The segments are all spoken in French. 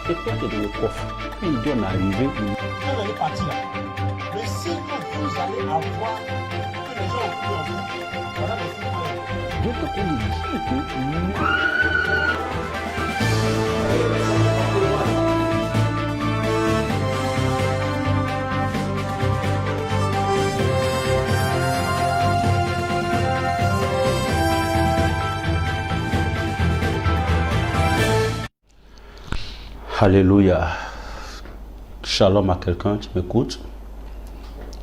Quelqu'un qui est dans le coffre, quand il doit arriver, Quand vous allez partir là, le signe que vous allez avoir, que les gens ont cru en vous, voilà le signe. Dieu te connaît que Alléluia. Shalom à quelqu'un qui m'écoute.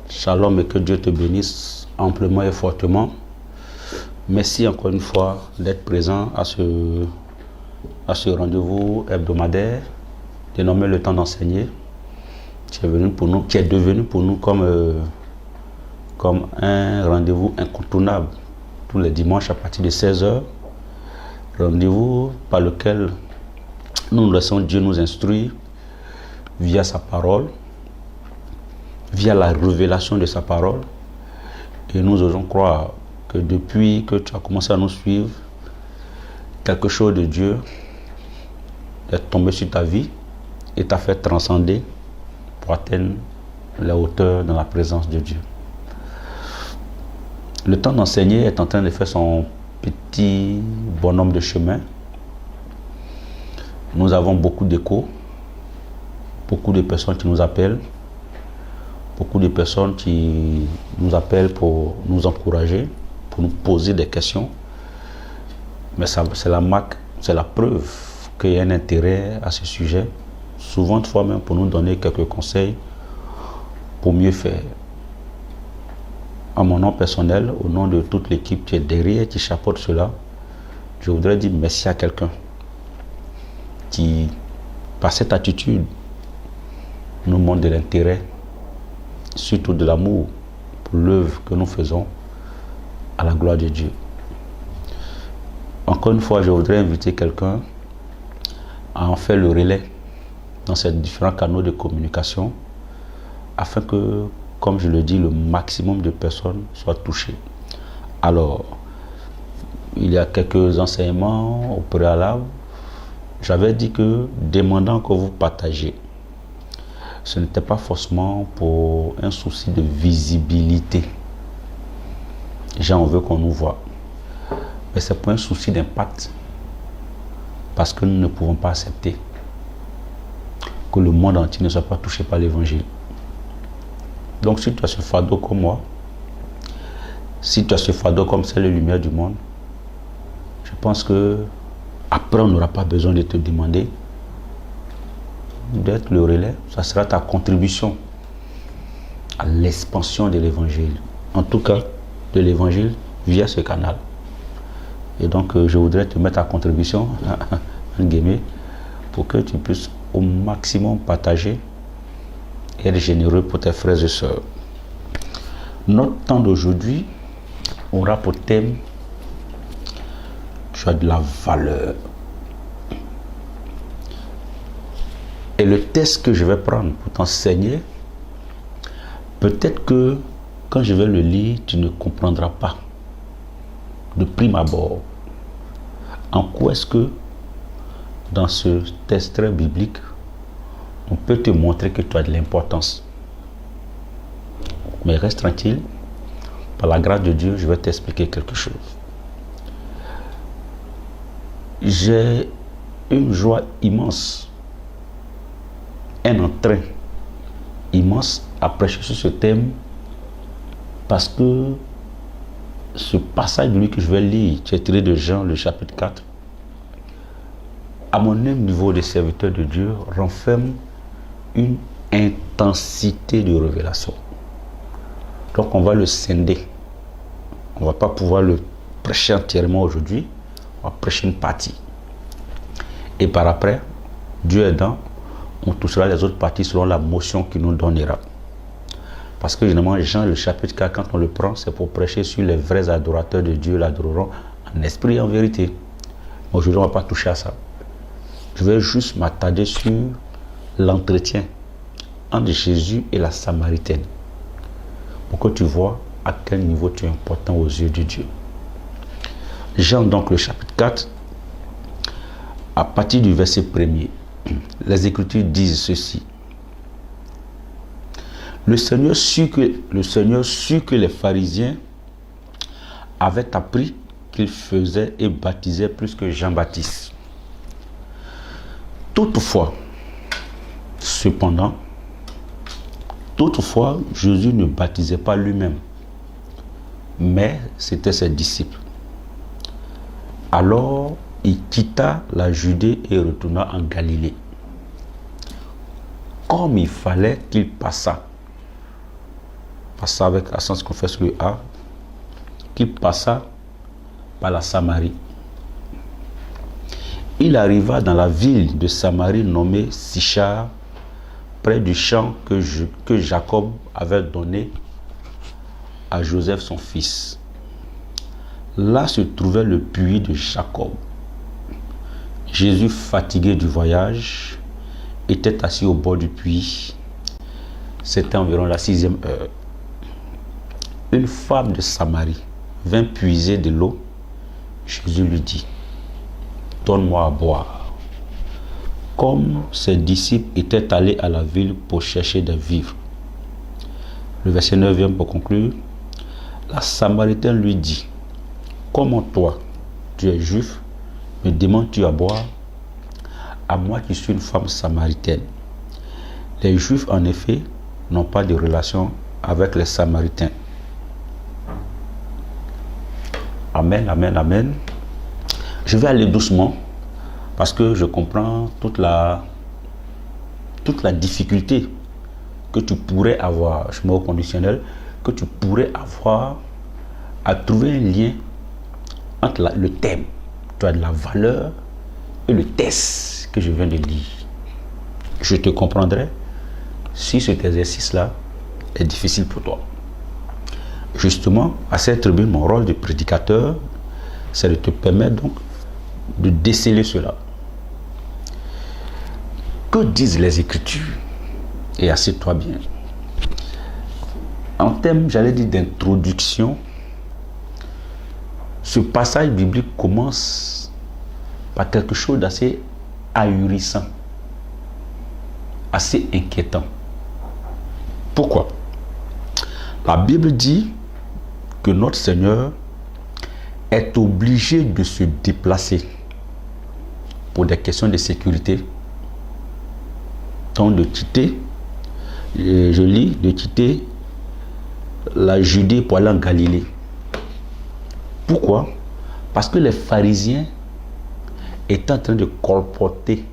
Shalom et que Dieu te bénisse amplement et fortement. Merci encore une fois d'être présent à ce rendez-vous hebdomadaire dénommé le temps d'enseigner, qui est devenu pour nous comme un rendez-vous incontournable tous les dimanches à partir de 16h. Rendez-vous par lequel nous laissons Dieu nous instruire via sa parole, via la révélation de sa parole. Et nous osons croire que depuis que tu as commencé à nous suivre, quelque chose de Dieu est tombé sur ta vie et t'a fait transcender pour atteindre la hauteur dans la présence de Dieu. Le temps d'enseigner est en train de faire son petit bonhomme de chemin. Nous avons beaucoup d'échos, beaucoup de personnes qui nous appellent, beaucoup de personnes qui nous appellent pour nous encourager, pour nous poser des questions. Mais c'est la marque, c'est la preuve qu'il y a un intérêt à ce sujet, souvent de fois même pour nous donner quelques conseils pour mieux faire. À mon nom personnel, au nom de toute l'équipe qui est derrière, qui chapeaute cela, je voudrais dire merci à quelqu'un qui, par cette attitude, nous montre de l'intérêt, surtout de l'amour pour l'œuvre que nous faisons à la gloire de Dieu. Encore une fois, je voudrais inviter quelqu'un à en faire le relais dans ces différents canaux de communication afin que, comme je le dis, le maximum de personnes soient touchées. Alors, il y a quelques enseignements au préalable. J'avais dit que, demandant que vous partagiez, ce n'était pas forcément pour un souci de visibilité. Les gens veulent qu'on nous voit. Mais c'est pour un souci d'impact. Parce que nous ne pouvons pas accepter que le monde entier ne soit pas touché par l'évangile. Donc si tu as ce fardeau comme moi, si tu as ce fardeau comme c'est les lumières du monde, je pense que après on n'aura pas besoin de te demander d'être le relais. Ça sera ta contribution à l'expansion de l'évangile. En tout cas, de l'évangile via ce canal. Et donc, je voudrais te mettre à contribution, pour que tu puisses au maximum partager et être généreux pour tes frères et sœurs. Notre temps d'aujourd'hui aura pour thème: tu as de la valeur. Et le texte que je vais prendre pour t'enseigner, peut-être que quand je vais le lire, tu ne comprendras pas de prime abord en quoi est-ce que dans ce texte très biblique on peut te montrer que tu as de l'importance. Mais reste tranquille, par la grâce de Dieu, je vais t'expliquer quelque chose. J'ai une joie immense, un entrain immense à prêcher sur ce thème, parce que ce passage de lui que je vais lire, qui est tiré de Jean, le chapitre 4, à mon même niveau de serviteur de Dieu, renferme une intensité de révélation. Donc on va le scinder. On ne va pas pouvoir le prêcher entièrement aujourd'hui. On va prêcher une partie. Et par après, Dieu aidant, on touchera les autres parties selon la motion qu'il nous donnera. Parce que généralement, Jean, le chapitre 4, quand on le prend, c'est pour prêcher sur les vrais adorateurs de Dieu, l'adoreront en esprit et en vérité. Mais aujourd'hui, on ne va pas toucher à ça. Je vais juste m'attarder sur l'entretien entre Jésus et la Samaritaine, pour que tu vois à quel niveau tu es important aux yeux de Dieu. Jean, donc, le chapitre 4, à partir du verset 1er. les Écritures disent ceci. Le Seigneur sut que les pharisiens avaient appris qu'il faisait et baptisait plus que Jean-Baptiste. Toutefois, Jésus ne baptisait pas lui-même, mais c'était ses disciples. Alors, il quitta la Judée et retourna en Galilée. Comme il fallait qu'il passât avec l'accent qu'on fait sur le A, qu'il passa par la Samarie. Il arriva dans la ville de Samarie nommée Sichar, près du champ que Jacob avait donné à Joseph son fils. Là se trouvait le puits de Jacob. Jésus, fatigué du voyage, était assis au bord du puits. C'était environ la 6e heure. Une femme de Samarie vint puiser de l'eau. Jésus lui dit, « Donne-moi à boire. » Comme ses disciples étaient allés à la ville pour chercher des vivres. Le verset 9e pour conclure. La Samaritaine lui dit, « Comment toi, tu es juif, me demandes-tu à boire? À moi qui suis une femme samaritaine. » Les Juifs, en effet, n'ont pas de relation avec les Samaritains. Amen, amen, amen. Je vais aller doucement parce que je comprends toute la difficulté que tu pourrais avoir, je mets au conditionnel, que tu pourrais avoir à trouver un lien entre le thème, tu as de la valeur et le texte que je viens de lire. Je te comprendrai si cet exercice-là est difficile pour toi. Justement, à cette tribune, mon rôle de prédicateur, c'est de te permettre donc de déceler cela. Que disent les Écritures? Et assieds-toi bien. En termes, j'allais dire, d'introduction, ce passage biblique commence par quelque chose d'assez ahurissant, assez inquiétant. Pourquoi? La Bible dit que notre Seigneur est obligé de se déplacer pour des questions de sécurité. Donc de quitter, je lis, de quitter la Judée pour aller en Galilée. Pourquoi? Parce que les pharisiens étaient en train de colporter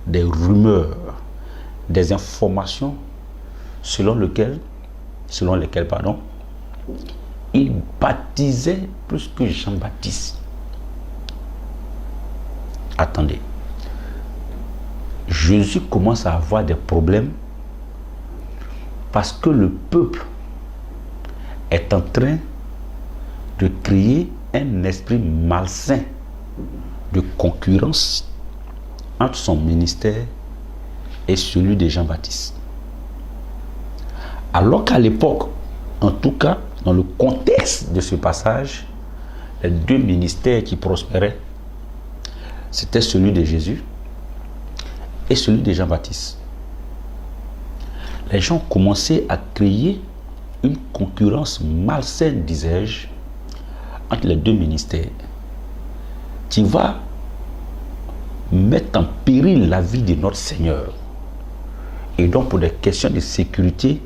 des rumeurs, des informations selon lesquelles il baptisait plus que Jean-Baptiste. Attendez. Jésus commence à avoir des problèmes parce que le peuple est en train de créer un esprit malsain de concurrence entre son ministère et celui de Jean-Baptiste. Alors qu'à l'époque, en tout cas, dans le contexte de ce passage, les deux ministères qui prospéraient, c'était celui de Jésus et celui de Jean-Baptiste. Les gens commençaient à créer une concurrence malsaine, disais-je, entre les deux ministères, qui va mettre en péril la vie de notre Seigneur. Et donc, pour des questions de sécurité,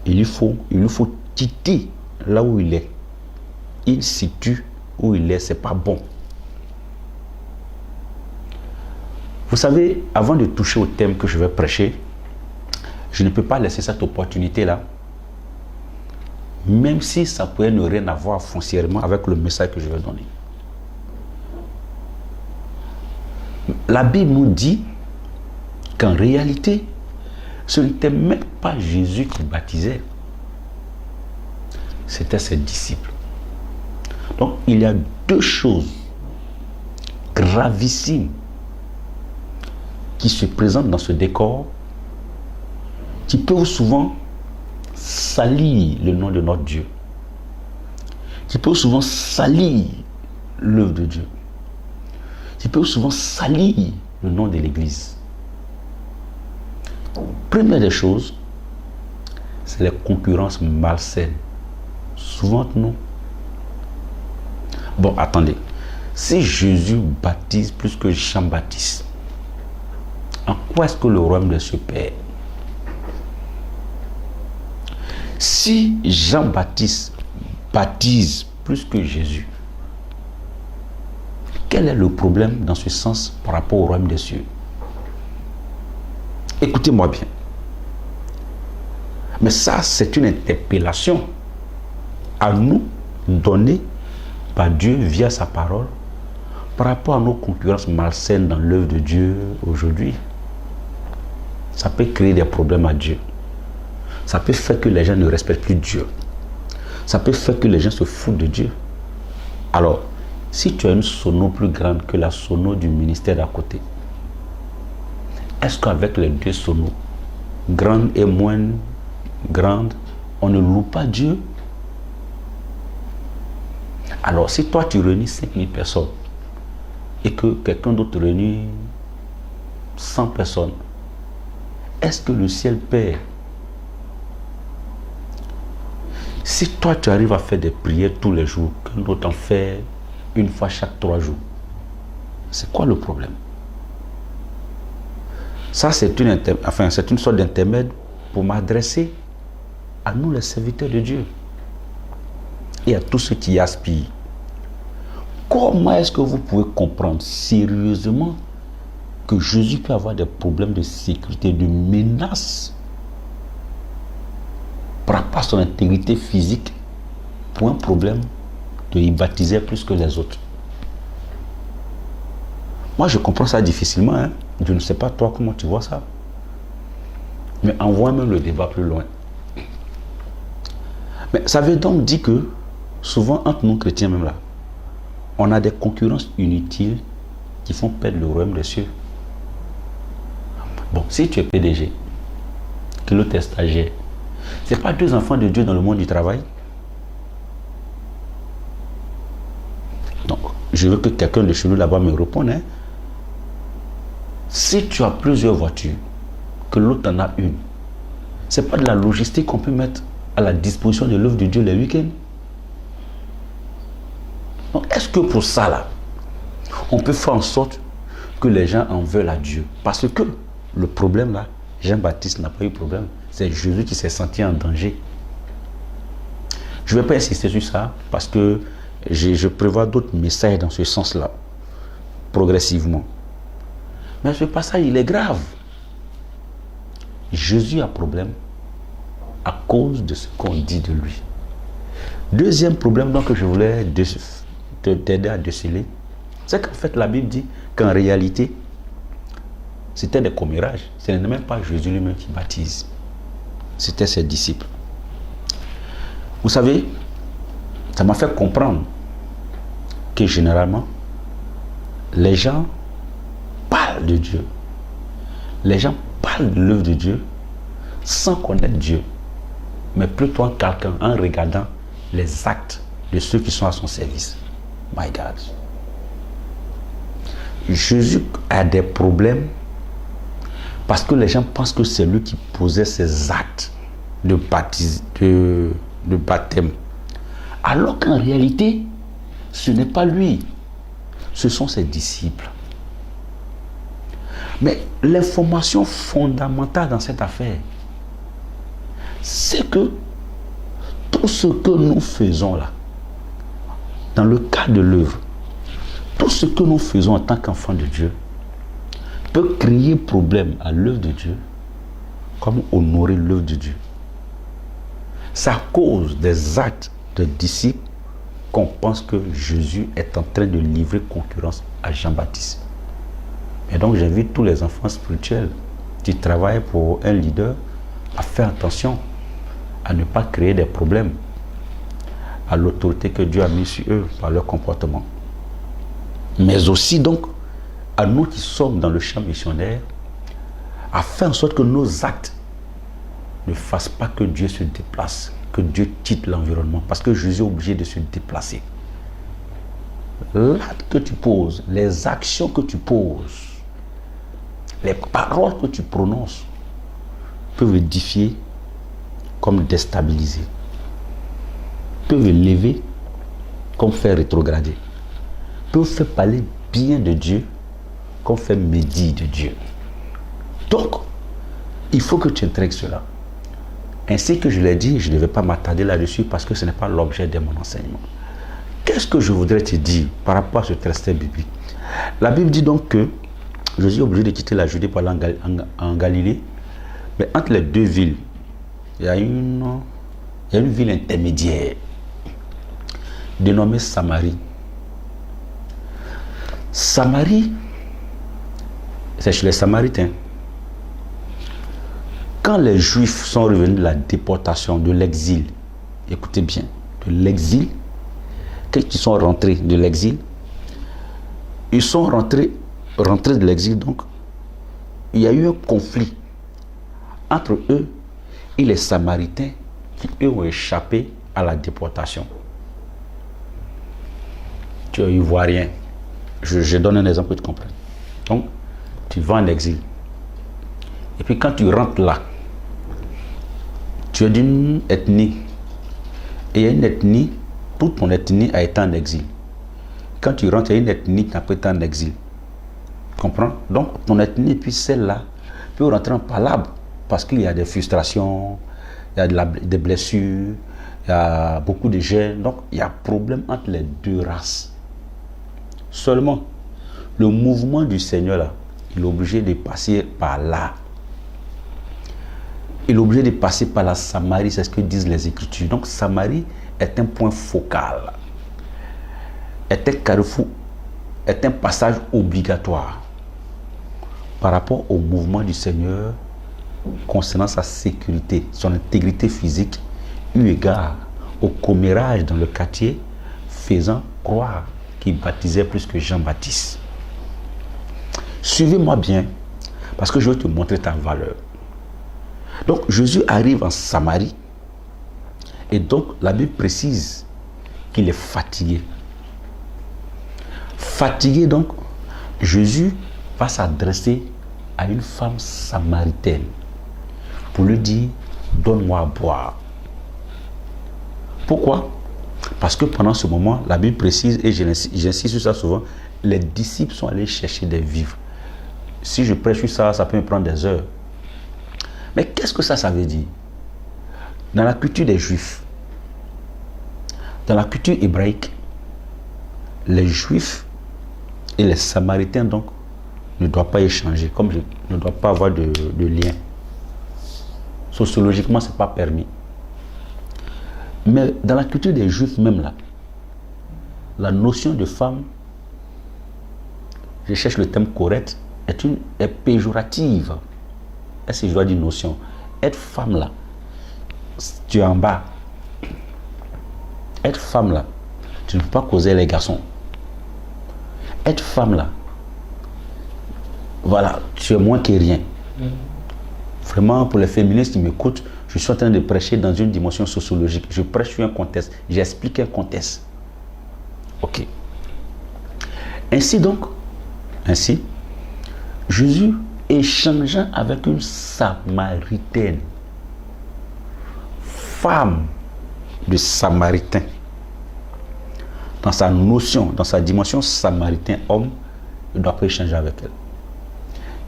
il lui faut quitter là où il est. Il situe où il est, c'est pas bon. Vous savez, avant de toucher au thème que je vais prêcher, je ne peux pas laisser cette opportunité-là, même si ça pourrait ne rien avoir foncièrement avec le message que je vais donner. La Bible nous dit qu'en réalité, ce n'était même pas Jésus qui baptisait, c'était ses disciples. Donc, il y a deux choses gravissimes qui se présentent dans ce décor, qui peuvent souvent salir le nom de notre Dieu, qui peuvent souvent salir l'œuvre de Dieu, qui peuvent souvent salir le nom de l'Église. Première des choses, c'est la concurrence malsaine. Souvent, non. Bon, attendez. Si Jésus baptise plus que Jean-Baptiste, en quoi est-ce que le royaume de cieux perd? Si Jean-Baptiste baptise plus que Jésus, quel est le problème dans ce sens par rapport au royaume des cieux? Écoutez-moi bien. Mais ça, c'est une interpellation à nous donnée par Dieu via sa parole par rapport à nos concurrences malsaines dans l'œuvre de Dieu aujourd'hui. Ça peut créer des problèmes à Dieu. Ça peut faire que les gens ne respectent plus Dieu. Ça peut faire que les gens se foutent de Dieu. Alors, si tu as une sono plus grande que la sono du ministère d'à côté, est-ce qu'avec les deux sonos, grande et moins grande, on ne loue pas Dieu? Alors, si toi tu réunis 5000 personnes et que quelqu'un d'autre réunit 100 personnes, est-ce que le ciel perd? Si toi tu arrives à faire des prières tous les jours, qu'un autre en fait une fois chaque 3 jours, c'est quoi le problème? Ça, c'est une sorte d'intermède pour m'adresser à nous, les serviteurs de Dieu, et à tous ceux qui y aspirent. Comment est-ce que vous pouvez comprendre sérieusement que Jésus peut avoir des problèmes de sécurité, de menaces par rapport à son intégrité physique pour un problème de y baptiser plus que les autres? Moi, je comprends ça difficilement. Hein? Je ne sais pas toi comment tu vois ça. Mais envoie même le débat plus loin. Mais ça veut donc dire que souvent entre nous chrétiens même là, on a des concurrences inutiles qui font perdre le royaume des cieux. Bon, si tu es PDG, que l'autre est stagiaire, c'est pas deux enfants de Dieu dans le monde du travail? Donc, je veux que quelqu'un de chez nous là-bas me réponde. Hein? Si tu as plusieurs voitures, que l'autre en a une, c'est pas de la logistique qu'on peut mettre à la disposition de l'œuvre de Dieu les week-ends? Donc, est-ce que pour ça là, on peut faire en sorte que les gens en veulent à Dieu? Parce que le problème là, Jean-Baptiste n'a pas eu de problème. C'est Jésus qui s'est senti en danger. Je ne vais pas insister sur ça parce que je prévois d'autres messages dans ce sens-là, progressivement. Mais ce passage, il est grave. Jésus a problème à cause de ce qu'on dit de lui. Deuxième problème donc, que je voulais t'aider à déceler, c'est qu'en fait la Bible dit qu'en réalité, c'était des commérages. Ce n'est même pas Jésus lui-même qui baptise. C'était ses disciples. Vous savez, ça m'a fait comprendre que généralement, les gens parlent de Dieu. Les gens parlent de l'œuvre de Dieu sans connaître Dieu, mais plutôt en regardant les actes de ceux qui sont à son service. My God. Jésus a des problèmes parce que les gens pensent que c'est lui qui posait ces actes de baptême. Alors qu'en réalité, ce n'est pas lui, ce sont ses disciples. Mais l'information fondamentale dans cette affaire, c'est que tout ce que nous faisons là, dans le cas de l'œuvre, tout ce que nous faisons en tant qu'enfants de Dieu peut créer problème à l'œuvre de Dieu comme honorer l'œuvre de Dieu. C'est à cause des actes de disciples qu'on pense que Jésus est en train de livrer concurrence à Jean-Baptiste. Et donc j'invite tous les enfants spirituels qui travaillent pour un leader à faire attention à ne pas créer des problèmes à l'autorité que Dieu a mise sur eux par leur comportement. Mais aussi donc à nous qui sommes dans le champ missionnaire, à faire en sorte que nos actes ne fassent pas que Dieu se déplace, que Dieu quitte l'environnement, parce que Jésus est obligé de se déplacer. L'acte que tu poses, les actions que tu poses, Les paroles que tu prononces peuvent édifier comme déstabiliser, peuvent élever comme faire rétrograder, peuvent faire parler bien de Dieu comme faire médire de Dieu. Donc, il faut que tu intègres cela. Ainsi que je l'ai dit, je ne vais pas m'attarder là-dessus parce que ce n'est pas l'objet de mon enseignement. Qu'est-ce que je voudrais te dire par rapport à ce texte biblique? La Bible dit donc que Jésus est obligé de quitter la Judée pour aller en Galilée. Mais entre les deux villes, il y a une ville intermédiaire dénommée Samarie. Samarie, c'est chez les Samaritains. Quand les Juifs sont revenus de la déportation, de l'exil, écoutez bien, de l'exil, quand ils sont rentrés de l'exil, ils sont rentrés de l'exil, donc il y a eu un conflit entre eux et les Samaritains qui, eux, ont échappé à la déportation. Tu es ivoirien. Je donne un exemple pour que tu comprennes. Donc, tu vas en exil. Et puis quand tu rentres là, tu es d'une ethnie. Et il y a une ethnie, toute ton ethnie a été en exil. Quand tu rentres, il y a une ethnie qui n'a pas été en exil. Tu comprends? Donc, ton ethnie, puis celle-là, peut rentrer en palabre parce qu'il y a des frustrations, il y a des blessures, il y a beaucoup de gêne. Donc, il y a problème entre les deux races. Seulement, le mouvement du Seigneur, là, il est obligé de passer par là. Il est obligé de passer par la Samarie, c'est ce que disent les Écritures. Donc, Samarie est un point focal, est un carrefour, est un passage obligatoire par rapport au mouvement du Seigneur concernant sa sécurité, son intégrité physique, eu égard au commérage dans le quartier, faisant croire qu'il baptisait plus que Jean-Baptiste. Suivez-moi bien, parce que je vais te montrer ta valeur. Donc, Jésus arrive en Samarie, et donc la Bible précise qu'il est fatigué. Fatigué, donc, Jésus va s'adresser à une femme samaritaine pour lui dire, donne-moi à boire. Pourquoi? Parce que pendant ce moment, la Bible précise, et j'insiste sur ça souvent, les disciples sont allés chercher des vivres. Si je prêche sur ça, ça peut me prendre des heures. Mais qu'est-ce que ça veut dire? Dans la culture des Juifs, dans la culture hébraïque, les Juifs et les Samaritains, donc, ne doivent pas échanger, comme ne doivent pas avoir de lien. Sociologiquement, ce n'est pas permis. Mais dans la culture des Juifs même là, la notion de femme, je cherche le terme correct, est péjorative. Est-ce que je dois dire notion? Être femme là, tu es en bas. Être femme là, tu ne peux pas causer les garçons. Être femme là, voilà, tu es moins que rien. Vraiment, pour les féministes qui m'écoutent, je suis en train de prêcher dans une dimension sociologique. Je prêche sur un contexte, j'explique un contexte. Ok. Ainsi donc, Jésus échangeant avec une Samaritaine, femme de Samaritain, dans sa notion, dans sa dimension samaritain homme, il ne doit pas échanger avec elle.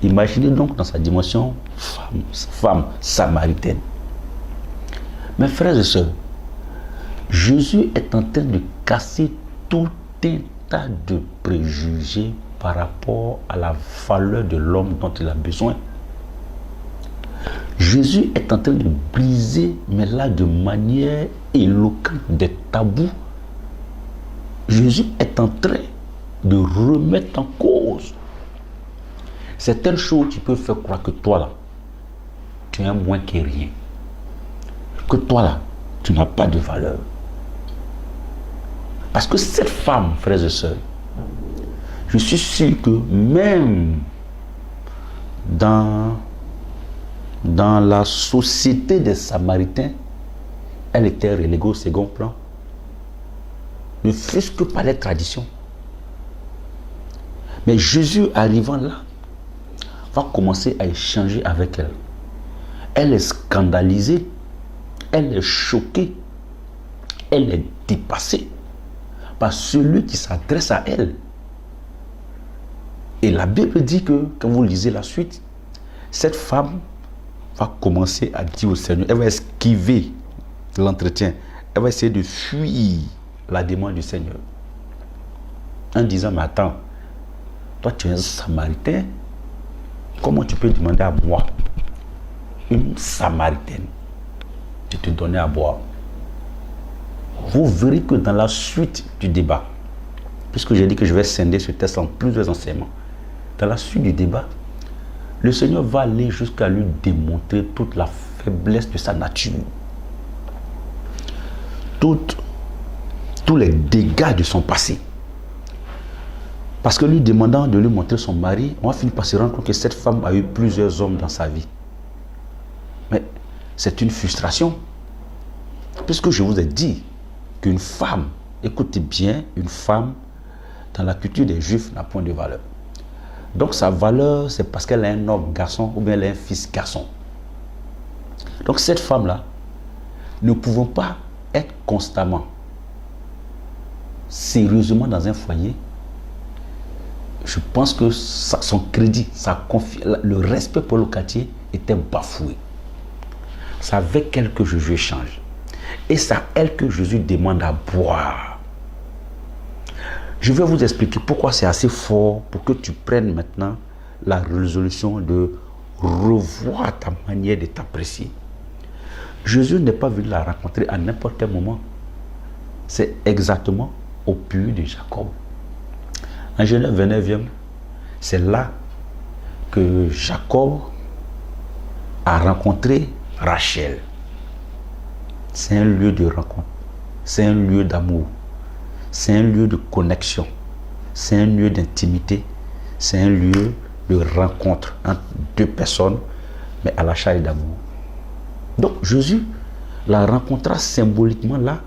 Imaginez donc dans sa dimension femme samaritaine. Mes frères et sœurs, Jésus est en train de casser tout un tas de préjugés par rapport à la valeur de l'homme dont il a besoin. Jésus est en train de briser, mais là de manière éloquente, des tabous. Jésus est en train de remettre en cause certaines choses qui peuvent faire croire que toi là, tu es moins que rien. Que toi là, tu n'as pas de valeur. Parce que cette femme, frères et sœurs, je suis sûr que même dans la société des Samaritains, elle était reléguée au second plan. Ne fût-ce que par les traditions. Mais Jésus arrivant là, va commencer à échanger avec elle. Elle est scandalisée, elle est choquée, elle est dépassée par celui qui s'adresse à elle. Et la Bible dit que, quand vous lisez la suite, cette femme va commencer à dire au Seigneur, elle va esquiver l'entretien, elle va essayer de fuir la demande du Seigneur. En disant, mais attends, toi tu es un Samaritain, comment tu peux demander à moi, une Samaritaine, de te donner à boire? Vous verrez que dans la suite du débat, puisque j'ai dit que je vais scinder ce texte en plusieurs enseignements, dans la suite du débat, le Seigneur va aller jusqu'à lui démontrer toute la faiblesse de sa nature, tous les dégâts de son passé. Parce que lui demandant de lui montrer son mari, on va finir par se rendre compte que cette femme a eu plusieurs hommes dans sa vie. Mais c'est une frustration. Puisque je vous ai dit qu'une femme, écoutez bien, une femme, dans la culture des Juifs, n'a point de valeur. Donc sa valeur, c'est parce qu'elle a un homme garçon ou bien elle a un fils garçon. Donc cette femme-là ne pouvait pas être constamment, sérieusement dans un foyer. Je pense que son crédit, le respect pour le quartier était bafoué. C'est avec elle que Jésus échange. Et c'est à elle que Jésus demande à boire. Je vais vous expliquer pourquoi c'est assez fort pour que tu prennes maintenant la résolution de revoir ta manière de t'apprécier. Jésus n'est pas venu la rencontrer à n'importe quel moment. C'est exactement au puits de Jacob. En Genèse 29e, c'est là que Jacob a rencontré Rachel. C'est un lieu de rencontre, c'est un lieu d'amour, c'est un lieu de connexion, c'est un lieu d'intimité, c'est un lieu de rencontre entre deux personnes, mais à la charge d'amour. Donc Jésus la rencontra symboliquement là,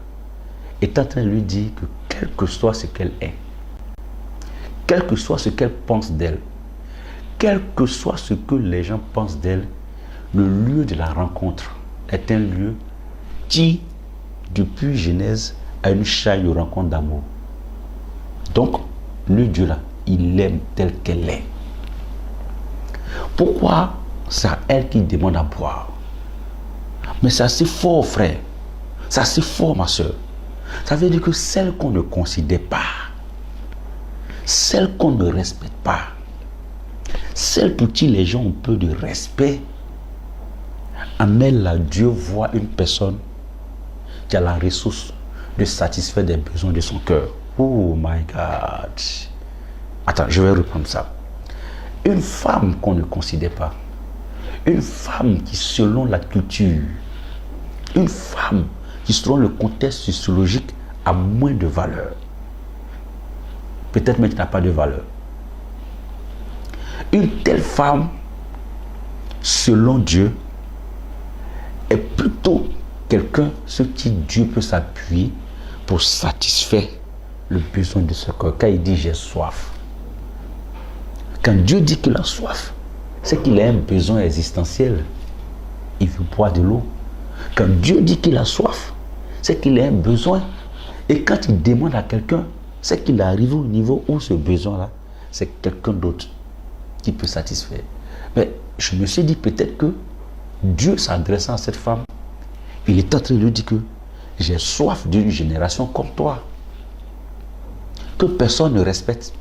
est en train de lui dire que quel que soit ce qu'elle est, quel que soit ce qu'elle pense d'elle, quel que soit ce que les gens pensent d'elle, le lieu de la rencontre est un lieu qui, depuis Genèse, a une charge de rencontre d'amour. Donc, le Dieu là, il l'aime telle qu'elle est. Pourquoi c'est à elle qui demande à boire? Mais c'est assez fort, frère. C'est assez fort, ma soeur. Ça veut dire que celle qu'on ne considère pas, celle qu'on ne respecte pas, celle pour qui les gens ont peu de respect, en elle, là, Dieu voit une personne qui a la ressource de satisfaire des besoins de son cœur. Oh my God. Attends, je vais reprendre ça. Une femme qu'on ne considère pas, une femme qui, selon la culture, une femme qui, selon le contexte sociologique, a moins de valeur. Peut-être même qui n'a pas de valeur. Une telle femme, selon Dieu, est plutôt quelqu'un sur qui Dieu peut s'appuyer pour satisfaire le besoin de ce cœur. Quand il dit j'ai soif, quand Dieu dit qu'il a soif, c'est qu'il a un besoin existentiel. Il veut boire de l'eau. Quand Dieu dit qu'il a soif, c'est qu'il a un besoin. Et quand il demande à quelqu'un, c'est qu'il arrive au niveau où ce besoin-là, c'est quelqu'un d'autre qui peut satisfaire. Mais je me suis dit peut-être que Dieu, s'adressant à cette femme, il est en train de lui dire que j'ai soif d'une génération comme toi, que personne ne respecte,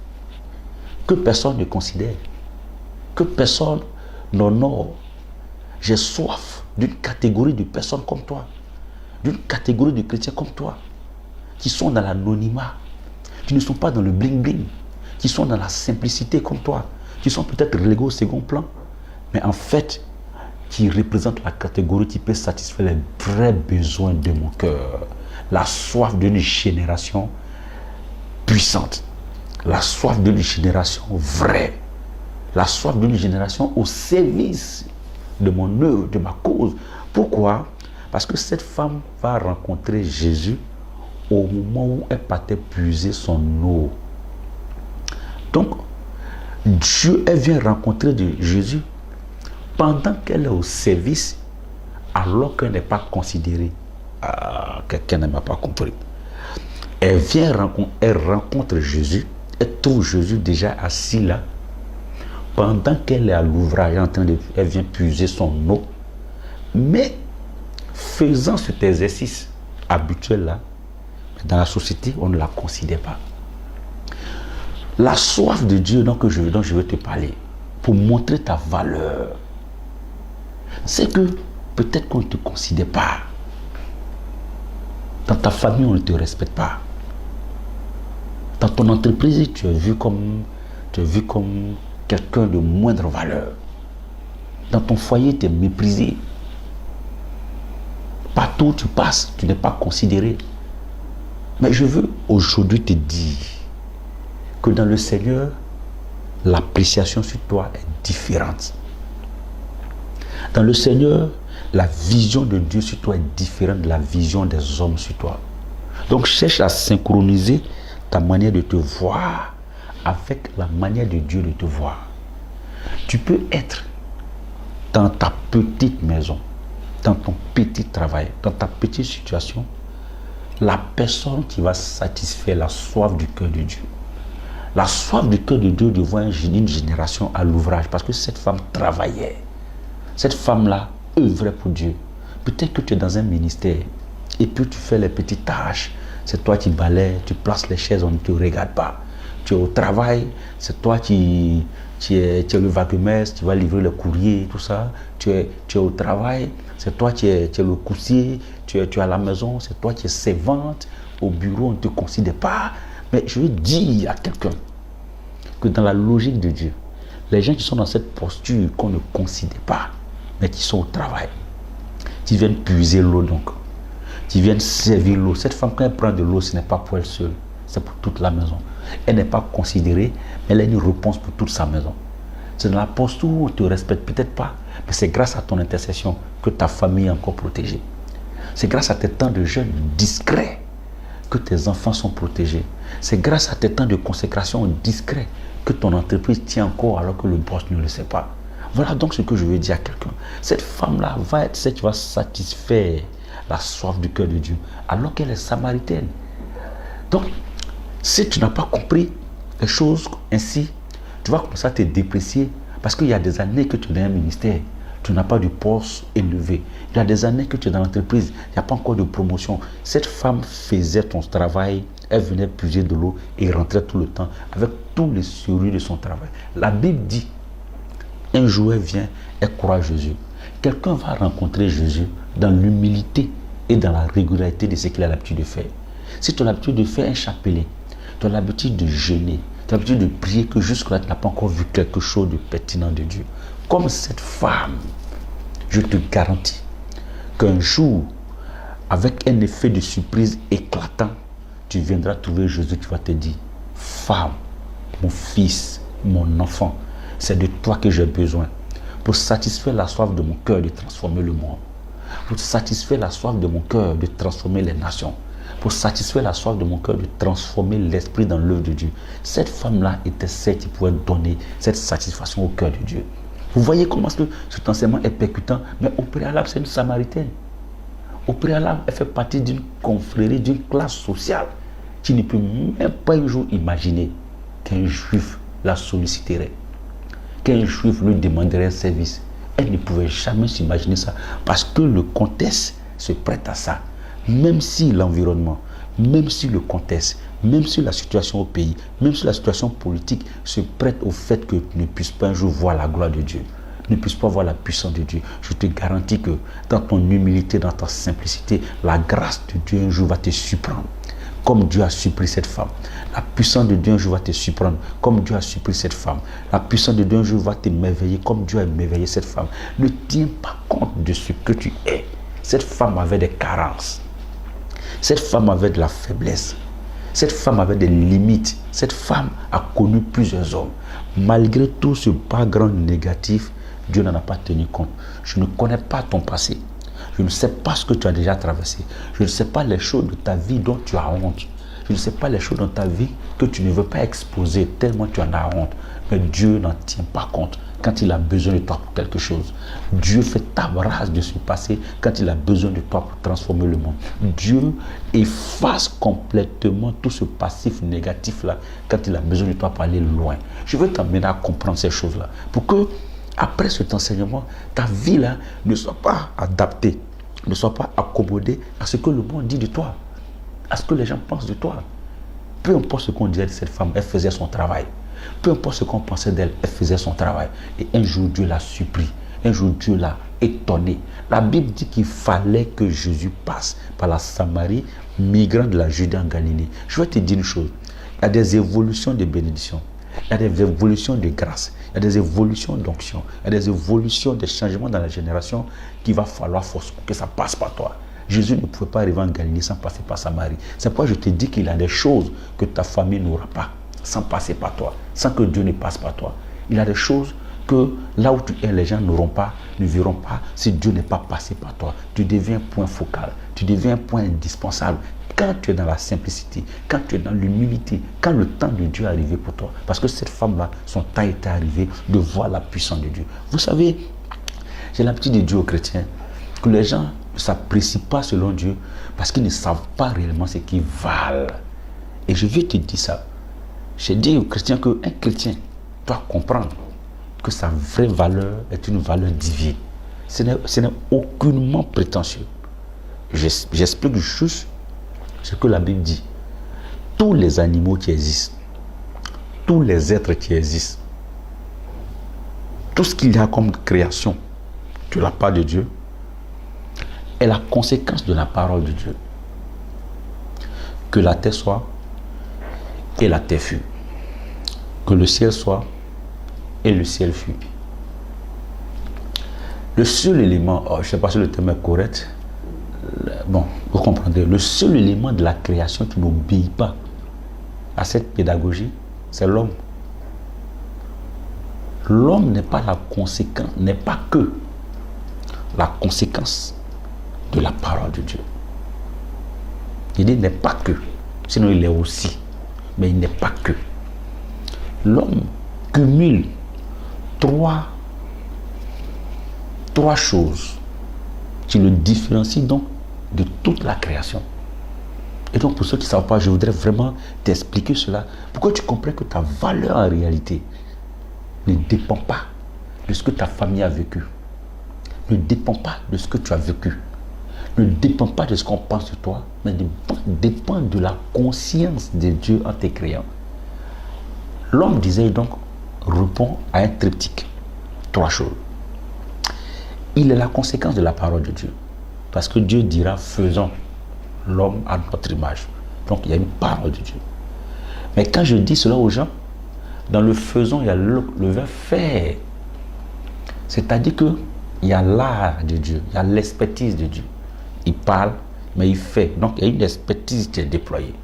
que personne ne considère, que personne n'honore. J'ai soif d'une catégorie de personnes comme toi, d'une catégorie de chrétiens comme toi, qui sont dans l'anonymat, qui ne sont pas dans le bling-bling, qui sont dans la simplicité comme toi, qui sont peut-être relégués au second plan, mais en fait, qui représentent la catégorie qui peut satisfaire les vrais besoins de mon cœur. La soif d'une génération puissante, la soif d'une génération vraie, la soif d'une génération au service de mon œuvre, de ma cause. Pourquoi? Parce que cette femme va rencontrer Jésus au moment où elle partait puiser son eau. Donc, Dieu, elle vient rencontrer Jésus pendant qu'elle est au service, alors qu'elle n'est pas considérée. Ah, quelqu'un ne m'a pas compris. Elle rencontre Jésus, elle trouve Jésus déjà assis là, pendant qu'elle est à l'ouvrage, elle vient puiser son eau. Mais faisant cet exercice habituel là, dans la société, on ne la considère pas. La soif de Dieu dont je veux te parler, pour montrer ta valeur, c'est que peut-être qu'on ne te considère pas. Dans ta famille, on ne te respecte pas. Dans ton entreprise, tu es vu comme quelqu'un de moindre valeur. Dans ton foyer, tu es méprisé. Partout où tu passes, tu n'es pas considéré. Mais je veux aujourd'hui te dire que dans le Seigneur, l'appréciation sur toi est différente. Dans le Seigneur, la vision de Dieu sur toi est différente de la vision des hommes sur toi. Donc cherche à synchroniser ta manière de te voir avec la manière de Dieu de te voir. Tu peux être dans ta petite maison, dans ton petit travail, dans ta petite situation, la personne qui va satisfaire la soif du cœur de Dieu. La soif du cœur de Dieu devant une génération à l'ouvrage, parce que cette femme travaillait. Cette femme-là œuvrait pour Dieu. Peut-être que tu es dans un ministère et puis tu fais les petites tâches. C'est toi qui balayes, tu places les chaises, on ne te regarde pas. Tu es au travail, c'est toi qui es le vacuumiste, tu vas livrer le courrier, tout ça. Tu es au travail, c'est toi qui es le coursier, tu es à la maison, c'est toi qui es servante. Au bureau, on ne te considère pas. Mais je veux dire à quelqu'un que dans la logique de Dieu, les gens qui sont dans cette posture qu'on ne considère pas, mais qui sont au travail, qui viennent puiser l'eau donc, qui viennent servir l'eau. Cette femme, quand elle prend de l'eau, ce n'est pas pour elle seule, c'est pour toute la maison. Elle n'est pas considérée, mais elle a une réponse pour toute sa maison. C'est dans la posture où on ne te respecte peut-être pas, mais c'est grâce à ton intercession que ta famille est encore protégée. C'est grâce à tes temps de jeûne discrets que tes enfants sont protégés. C'est grâce à tes temps de consécration discrets que ton entreprise tient encore alors que le boss ne le sait pas. Voilà donc ce que je veux dire à quelqu'un. Cette femme-là va être celle qui va satisfaire la soif du cœur de Dieu alors qu'elle est samaritaine. Donc, si tu n'as pas compris les choses ainsi, tu vas commencer à te déprécier parce qu'il y a des années que tu es dans un ministère, tu n'as pas de poste élevé. Il y a des années que tu es dans l'entreprise, il n'y a pas encore de promotion. Cette femme faisait ton travail, elle venait puiser de l'eau et rentrait tout le temps avec tous les souris de son travail. La Bible dit, un jour elle vient, elle croit à Jésus. Quelqu'un va rencontrer Jésus dans l'humilité et dans la régularité de ce qu'il a l'habitude de faire. Si tu as l'habitude de faire un chapelet, tu as l'habitude de jeûner, tu as l'habitude de prier que jusque-là tu n'as pas encore vu quelque chose de pertinent de Dieu. Comme cette femme, je te garantis qu'un jour, avec un effet de surprise éclatant, tu viendras trouver Jésus, tu vas te dire, femme, mon fils, mon enfant, c'est de toi que j'ai besoin pour satisfaire la soif de mon cœur de transformer le monde, pour satisfaire la soif de mon cœur de transformer les nations, pour satisfaire la soif de mon cœur de transformer l'esprit dans l'œuvre de Dieu. Cette femme-là était celle qui pouvait donner cette satisfaction au cœur de Dieu. Vous voyez comment cet enseignement est percutant, mais au préalable, c'est une Samaritaine. Au préalable, elle fait partie d'une confrérie, d'une classe sociale qui ne peut même pas un jour imaginer qu'un juif la solliciterait, qu'un juif lui demanderait un service. Elle ne pouvait jamais s'imaginer ça parce que le contexte se prête à ça. Même si l'environnement, même si le contexte, même si la situation au pays, même si la situation politique se prête au fait que tu ne puisses pas un jour voir la gloire de Dieu, ne puisses pas voir la puissance de Dieu, je te garantis que dans ton humilité, dans ta simplicité, la grâce de Dieu un jour va te surprendre. Comme Dieu a surpris cette femme. La puissance de Dieu un jour va te surprendre, comme Dieu a surpris cette femme. La puissance de Dieu un jour va te merveiller, comme Dieu a merveillé cette femme. Ne tiens pas compte de ce que tu es. Cette femme avait des carences. Cette femme avait de la faiblesse. Cette femme avait des limites. Cette femme a connu plusieurs hommes. Malgré tout ce background négatif, Dieu n'en a pas tenu compte. Je ne connais pas ton passé. Je ne sais pas ce que tu as déjà traversé. Je ne sais pas les choses de ta vie dont tu as honte. Je ne sais pas les choses dans ta vie que tu ne veux pas exposer tellement tu en as honte. Mais Dieu n'en tient pas compte quand il a besoin de toi pour quelque chose. Dieu fait table rase de ce passé quand il a besoin de toi pour transformer le monde. Dieu efface complètement tout ce passif négatif-là quand il a besoin de toi pour aller loin. Je veux t'amener à comprendre ces choses-là pour que, après cet enseignement, ta vie là ne soit pas adaptée, ne soit pas accommodée à ce que le monde dit de toi, à ce que les gens pensent de toi. Peu importe ce qu'on disait de cette femme, elle faisait son travail. Peu importe ce qu'on pensait d'elle, elle faisait son travail. Et un jour, Dieu l'a surpris. Un jour, Dieu l'a étonné. La Bible dit qu'il fallait que Jésus passe par la Samarie, migrant de la Judée en Galilée. Je vais te dire une chose. Il y a des évolutions de bénédiction. Il y a des évolutions de grâce. Il y a des évolutions d'onction. Il y a des évolutions de changements dans la génération qu'il va falloir force pour que ça passe par toi. Jésus ne pouvait pas arriver en Galilée sans passer par Samarie. C'est pourquoi je te dis qu'il y a des choses que ta famille n'aura pas sans passer par toi, sans que Dieu ne passe par toi. Il y a des choses que là où tu es, les gens n'auront pas, ne verront pas si Dieu n'est pas passé par toi. Tu deviens point focal, tu deviens point indispensable. Quand tu es dans la simplicité, quand tu es dans l'humilité, quand le temps de Dieu est arrivé pour toi. Parce que cette femme-là, son temps était arrivé de voir la puissance de Dieu. Vous savez, j'ai l'habitude de dire aux chrétiens que les gens ne s'apprécient pas selon Dieu parce qu'ils ne savent pas réellement ce qu'ils valent. Et je vais te dire ça. J'ai dit aux chrétiens qu'un chrétien doit comprendre que sa vraie valeur est une valeur divine. Ce n'est aucunement prétentieux. J'explique juste ce que la Bible dit. Tous les animaux qui existent, tous les êtres qui existent, tout ce qu'il y a comme création de la part de Dieu est la conséquence de la parole de Dieu. Que la terre soit et la terre fut. Que le ciel soit et le ciel fut. Le seul élément, je ne sais pas si le terme est correct, bon, vous comprendrez, le seul élément de la création qui n'obéit pas à cette pédagogie, c'est l'homme. L'homme n'est pas la conséquence, n'est pas que la conséquence de la parole de Dieu. Il dit n'est pas que, sinon il est aussi, mais il n'est pas que. L'homme cumule trois choses qui le différencient donc de toute la création. Et donc pour ceux qui ne savent pas, je voudrais vraiment t'expliquer cela. Pourquoi tu comprends que ta valeur en réalité ne dépend pas de ce que ta famille a vécu, ne dépend pas de ce que tu as vécu, ne dépend pas de ce qu'on pense de toi, mais dépend de la conscience de Dieu en te créant. L'homme, disait donc, répond à un triptyque. Trois choses. Il est la conséquence de la parole de Dieu. Parce que Dieu dira, faisons l'homme à notre image. Donc il y a une parole de Dieu. Mais quand je dis cela aux gens, dans le faisons, il y a le verbe faire. C'est-à-dire qu'il y a l'art de Dieu, il y a l'expertise de Dieu. Il parle, mais il fait. Donc il y a une expertise qui est déployée.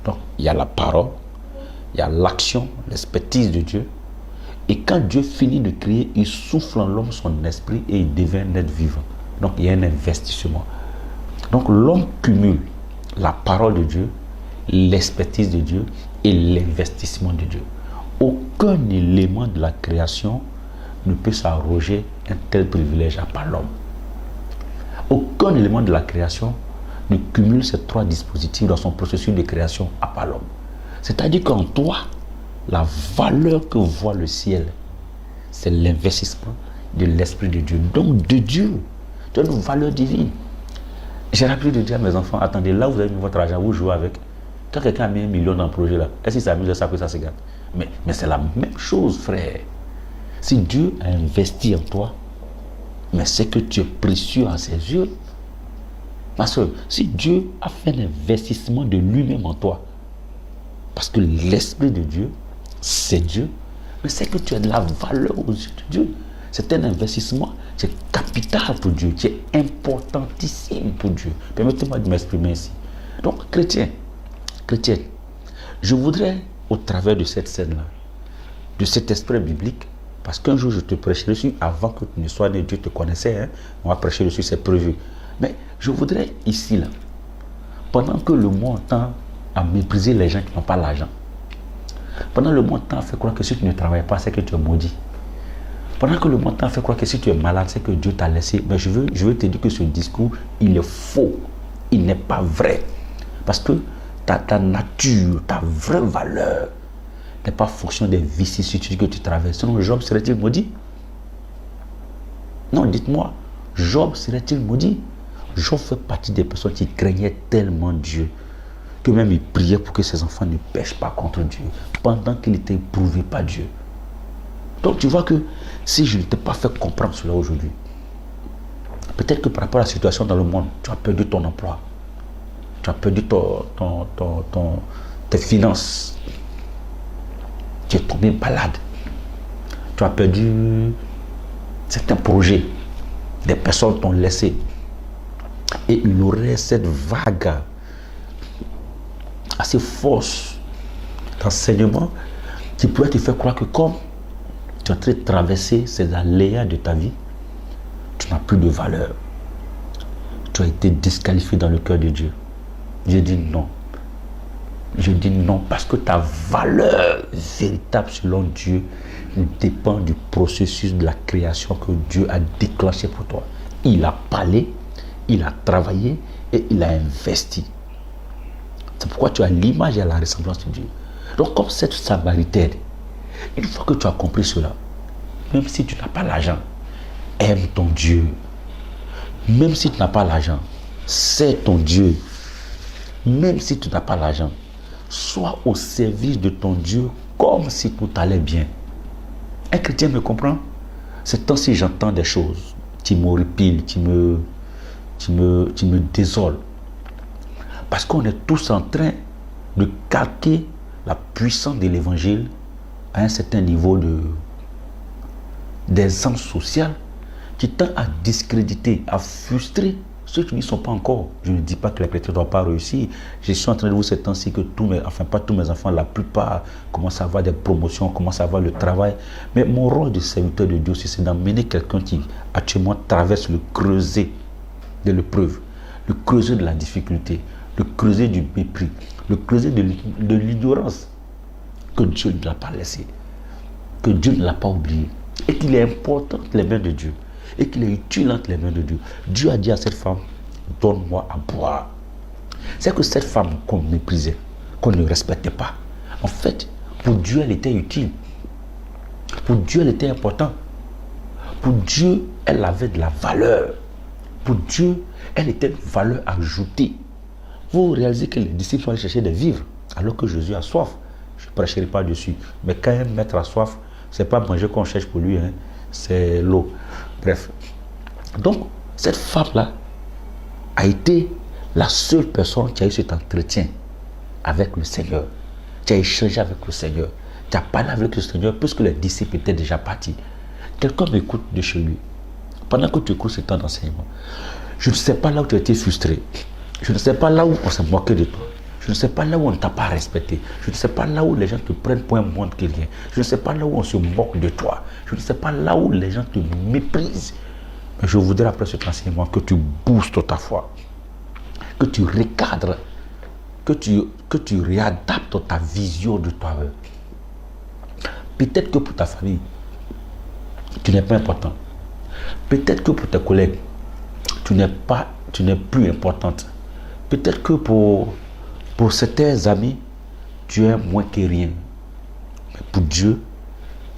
Donc il y a la parole, il y a l'action, l'expertise de Dieu. Et quand Dieu finit de créer, il souffle en l'homme son esprit et il devient un être vivant. Donc il y a un investissement. Donc l'homme cumule la parole de Dieu, l'expertise de Dieu et l'investissement de Dieu. Aucun élément de la création ne peut s'arroger un tel privilège à part l'homme. Aucun élément de la création ne cumule ces trois dispositifs dans son processus de création à part l'homme. C'est-à-dire qu'en toi, la valeur que voit le ciel, c'est l'investissement de l'Esprit de Dieu. Donc de Dieu, tu as une valeur divine. J'ai l'habitude de dire à mes enfants, attendez, là où vous avez mis votre argent, vous jouez avec. Quand quelqu'un a mis 1 million dans le projet là, est-ce qu'il s'amuse à ça que ça se gâte? Mais c'est la même chose, frère. Si Dieu a investi en toi, mais c'est que tu es précieux à ses yeux. Ma soeur, si Dieu a fait un investissement de lui-même en toi, parce que l'Esprit de Dieu, c'est Dieu, mais c'est que tu as de la valeur aux yeux de Dieu. C'est un investissement, c'est capital pour Dieu, c'est importantissime pour Dieu. Permettez-moi de m'exprimer ici. Donc, chrétien, je voudrais, au travers de cette scène-là, de cet esprit biblique, parce qu'un jour je te prêcherai dessus, avant que tu ne sois né, Dieu te connaissait, hein, on va prêcher dessus, c'est prévu. Mais je voudrais ici, là, pendant que le monde tend à mépriser les gens qui n'ont pas l'argent, Pendant le monde t'a fait croire que si tu ne travailles pas, c'est que tu es maudit. Pendant que le monde t'a fait croire que si tu es malade, c'est que Dieu t'a laissé. Mais je veux te dire que ce discours, il est faux. Il n'est pas vrai. Parce que ta nature, ta vraie valeur n'est pas fonction des vicissitudes que tu traverses. Sinon, Job serait-il maudit? Non, dites-moi, Job serait-il maudit? Job fait partie des personnes qui craignaient tellement Dieu que même il priait pour que ses enfants ne pêchent pas contre Dieu pendant qu'il était éprouvé par Dieu. Donc tu vois que si je ne t'ai pas fait comprendre cela aujourd'hui, peut-être que par rapport à la situation dans le monde, tu as perdu ton emploi, tu as perdu tes finances, tu es tombé malade, tu as perdu certains projets, des personnes t'ont laissé. Et il y aurait cette vague assez forte d'enseignement qui pourrait te faire croire que comme tu es en train de traverser ces aléas de ta vie, tu n'as plus de valeur. Tu as été disqualifié dans le cœur de Dieu. Dieu dit non. Je dis non parce que ta valeur véritable selon Dieu dépend du processus de la création que Dieu a déclenché pour toi. Il a parlé, il a travaillé et il a investi. C'est pourquoi tu as l'image et la ressemblance de Dieu. Donc comme cette Samaritaine, une fois que tu as compris cela, même si tu n'as pas l'argent, aime ton Dieu. Même si tu n'as pas l'argent, sais ton Dieu. Même si tu n'as pas l'argent, sois au service de ton Dieu comme si tout allait bien. Un chrétien me comprend? C'est tant si j'entends des choses qui m'horripilent, qui me désolent. Parce qu'on est tous en train de calquer la puissance de l'évangile à un certain niveau d'aisance sociale qui tend à discréditer, à frustrer ceux qui n'y sont pas encore. Je ne dis pas que les chrétiens ne doivent pas réussir. Je suis en train de vous ces temps-ci que pas tous mes enfants, la plupart commencent à avoir des promotions, commencent à avoir le travail. Mais mon rôle de serviteur de Dieu aussi, c'est d'emmener quelqu'un qui actuellement traverse le creuset de l'épreuve, le creuset de la difficulté, le creuset du mépris, le creuset de l'ignorance, que Dieu ne l'a pas laissé, que Dieu ne l'a pas oublié, et qu'il est important entre les mains de Dieu, et qu'il est utile entre les mains de Dieu. Dieu a dit à cette femme, donne-moi à boire. C'est que cette femme qu'on méprisait, qu'on ne respectait pas, en fait, pour Dieu, elle était utile. Pour Dieu, elle était importante. Pour Dieu, elle avait de la valeur. Pour Dieu, elle était une valeur ajoutée. Vous réalisez que les disciples sont allés chercher des vivres, alors que Jésus a soif. Je ne prêcherai pas dessus. Mais quand un maître a soif, ce n'est pas manger qu'on cherche pour lui, hein, c'est l'eau. Bref. Donc, cette femme-là a été la seule personne qui a eu cet entretien avec le Seigneur, qui a échangé avec le Seigneur, qui a parlé avec le Seigneur, puisque les disciples étaient déjà partis. Quelqu'un m'écoute de chez lui. Pendant que tu écoutes ce temps d'enseignement, je ne sais pas là où tu as été frustré. Je ne sais pas là où on s'est moqué de toi. Je ne sais pas là où on ne t'a pas respecté. Je ne sais pas là où les gens te prennent pour un monde qui rien. Je ne sais pas là où on se moque de toi. Je ne sais pas là où les gens te méprisent. Mais je voudrais après cet enseignement que tu boostes ta foi. Que tu recadres. Que tu réadaptes ta vision de toi-même. Peut-être que pour ta famille, tu n'es pas important. Peut-être que pour tes collègues, tu n'es plus importante. Peut-être que pour certains amis, tu es moins que rien. Mais pour Dieu,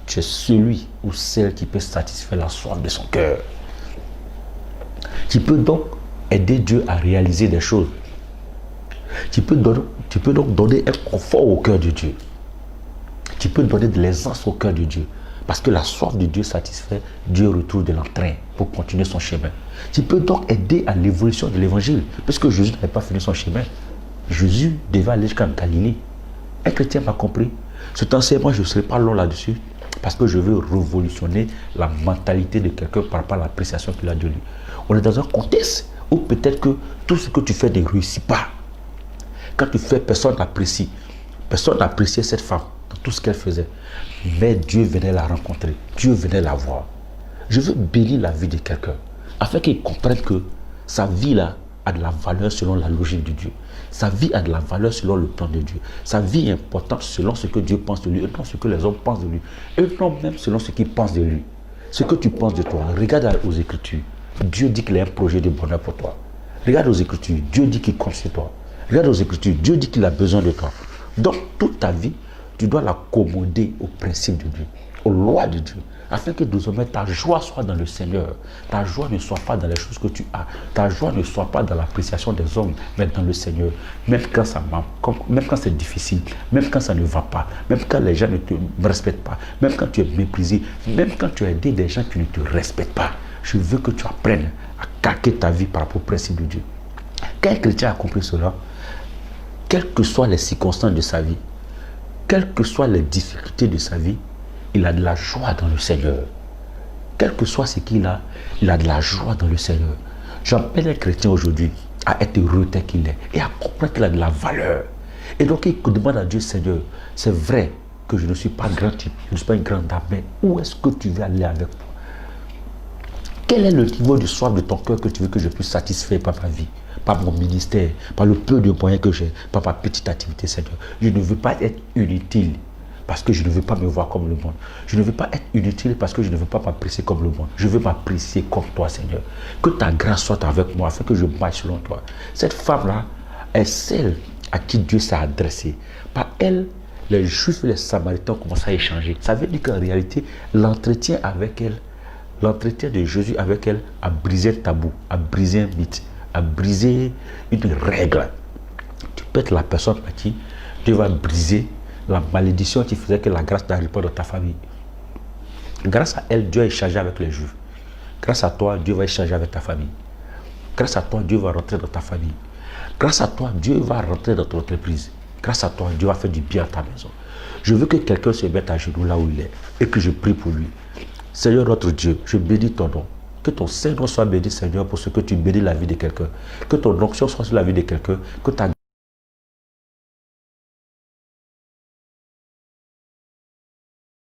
tu es celui ou celle qui peut satisfaire la soif de son cœur. Qui peut donc aider Dieu à réaliser des choses. Tu peux donc donner un confort au cœur de Dieu. Tu peux donner de l'aisance au cœur de Dieu. Parce que la soif de Dieu satisfait, Dieu retrouve de l'entrain pour continuer son chemin. Tu peux donc aider à l'évolution de l'évangile. Puisque Jésus n'avait pas fini son chemin. Jésus devait aller jusqu'en Galilée. Un chrétien m'a compris. Cet enseignement, je ne serai pas long là-dessus. Parce que je veux révolutionner la mentalité de quelqu'un par rapport à l'appréciation qu'il a de lui. On est dans un contexte où peut-être que tout ce que tu fais ne réussit pas. Quand tu fais, personne n'apprécie. Personne n'appréciait cette femme dans tout ce qu'elle faisait. Mais Dieu venait la rencontrer. Dieu venait la voir. Je veux bénir la vie de quelqu'un afin qu'il comprenne que sa vie là a de la valeur selon la logique de Dieu. Sa vie a de la valeur selon le plan de Dieu. Sa vie est importante selon ce que Dieu pense de lui, et non ce que les hommes pensent de lui, et non même selon ce qu'ils pensent de lui. Ce que tu penses de toi, regarde aux Écritures. Dieu dit qu'il a un projet de bonheur pour toi. Regarde aux Écritures, Dieu dit qu'il compte sur toi. Regarde aux Écritures, Dieu dit qu'il a besoin de toi. Donc, toute ta vie, tu dois l'accommoder aux principes de Dieu, aux lois de Dieu, afin que désormais ta joie soit dans le Seigneur. Ta joie ne soit pas dans les choses que tu as. Ta joie ne soit pas dans l'appréciation des hommes, mais dans le Seigneur. Même quand ça marche, même quand c'est difficile, même quand ça ne va pas, même quand les gens ne te respectent pas, même quand tu es méprisé, même quand tu as aidé des gens qui ne te respectent pas. Je veux que tu apprennes à calquer ta vie par rapport au principe de Dieu. Quand un chrétien a compris cela, quelles que soient les circonstances de sa vie, quelles que soient les difficultés de sa vie, il a de la joie dans le Seigneur. Quel que soit ce qu'il a, il a de la joie dans le Seigneur. J'appelle un chrétien aujourd'hui à être heureux tel qu'il est et à comprendre qu'il a de la valeur. Et donc il demande à Dieu, Seigneur, c'est vrai que je ne suis pas grand type, je ne suis pas une grande dame, mais où est-ce que tu veux aller avec moi? Quel est le niveau de soif de ton cœur que tu veux que je puisse satisfaire par ma vie, par mon ministère, par le peu de moyens que j'ai, par ma petite activité, Seigneur? Je ne veux pas être inutile parce que je ne veux pas me voir comme le monde. Je ne veux pas être inutile parce que je ne veux pas m'apprécier comme le monde. Je veux m'apprécier comme toi, Seigneur. Que ta grâce soit avec moi afin que je marche selon toi. Cette femme-là est celle à qui Dieu s'est adressé. Par elle, les Juifs et les Samaritains commencent à échanger. Ça veut dire qu'en réalité, l'entretien avec elle, l'entretien de Jésus avec elle a brisé un tabou, a brisé un mythe, a brisé une règle. Tu peux être la personne à qui Dieu va briser la malédiction qui faisait que la grâce n'arrive pas dans ta famille. Grâce à elle, Dieu a échangé avec les Juifs. Grâce à toi, Dieu va échanger avec ta famille. Grâce à toi, Dieu va rentrer dans ta famille. Grâce à toi, Dieu va rentrer dans ton entreprise. Grâce à toi, Dieu va faire du bien à ta maison. Je veux que quelqu'un se mette à genoux là où il est et que je prie pour lui. Seigneur notre Dieu, je bénis ton nom. Que ton Saint-Nom soit béni, Seigneur, pour ce que tu bénis la vie de quelqu'un. Que ton onction soit sur la vie de quelqu'un. Que ta